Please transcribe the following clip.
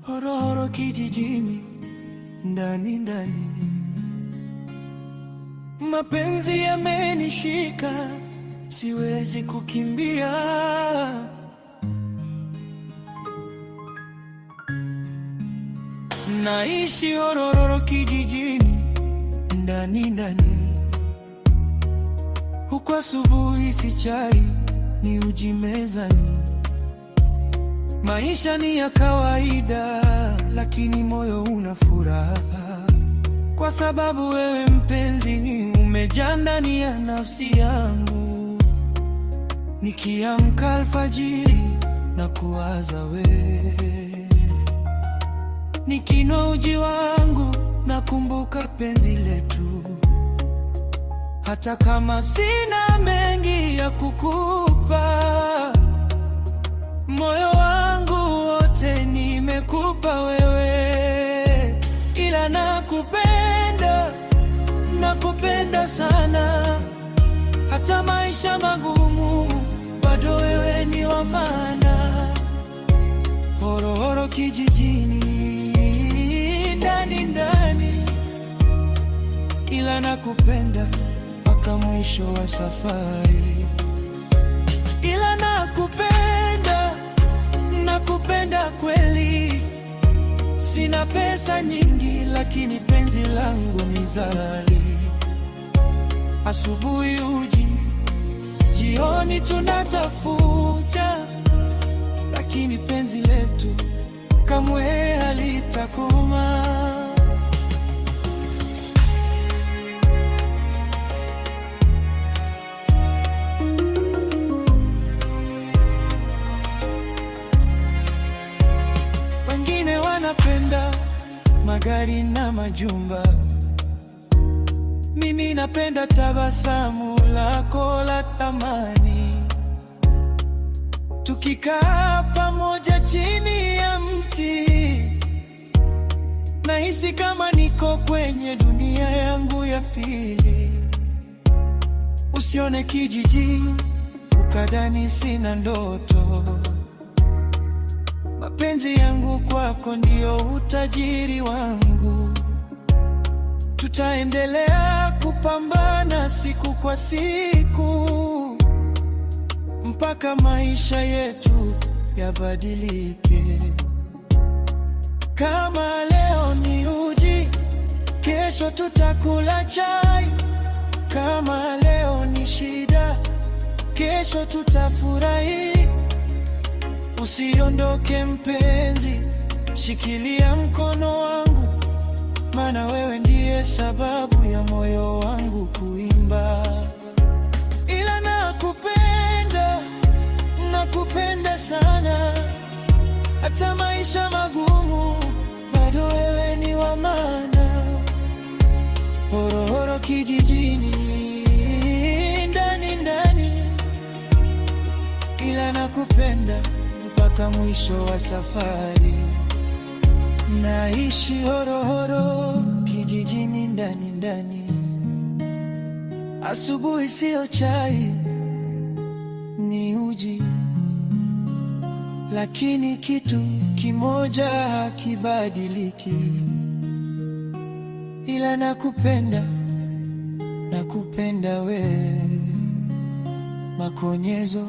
Horohoro kijijini, ndani ndani, mapenzi yamenishika, siwezi kukimbia. Naishi Horohoro kijijini, ndani ndani, huku asubuhi si chai, ni uji mezani. Maisha ni ya kawaida, lakini moyo una furaha, kwa sababu wewe mpenzi umejaa ndani ya nafsi yangu. Nikiamka alfajiri na kuwaza wewe, nikinywa uji wangu nakumbuka penzi letu. Hata kama sina mengi ya kukupa, moyo wangu wote nimekupa wewe. Ila nakupenda, nakupenda sana. Hata maisha magumu, bado wewe ni wa maana. Horohoro kijijini, ndani ndani, ila nakupenda mpaka mwisho wa safari. Ila nakupenda, nakupenda kweli. Sina pesa nyingi, lakini penzi langu ni zali. Asubuhi uji, jioni tunatafuta, lakini penzi letu kamwe halitakoma. Wengine wanapenda magari na majumba, mimi napenda tabasamu lako la thamani. Tukikaa pamoja chini ya mti, nahisi kama niko kwenye dunia yangu ya pili. Usione kijiji ukadhani sina ndoto. Mapenzi yangu kwako ndio utajiri wangu. Tutaendelea kupambana siku kwa siku, mpaka maisha yetu yabadilike. Kama leo ni uji, kesho tutakula chai. Kama leo ni shida, kesho tutafurahi. Usiondoke mpenzi, shikilia mkono wangu, maana wewe ndiye sababu ya moyo wangu kuimba. Ila nakupenda, nakupenda sana. Hata maisha magumu, bado wewe ni wa maana. Horohoro kijijini, ndani ndani, ila nakupenda mpaka mwisho wa safari. Naishi Horohoro kijijini, ndani ndani, asubuhi sio chai, ni uji. Lakini kitu kimoja hakibadiliki, ila nakupenda, nakupenda wewe. Makonyezo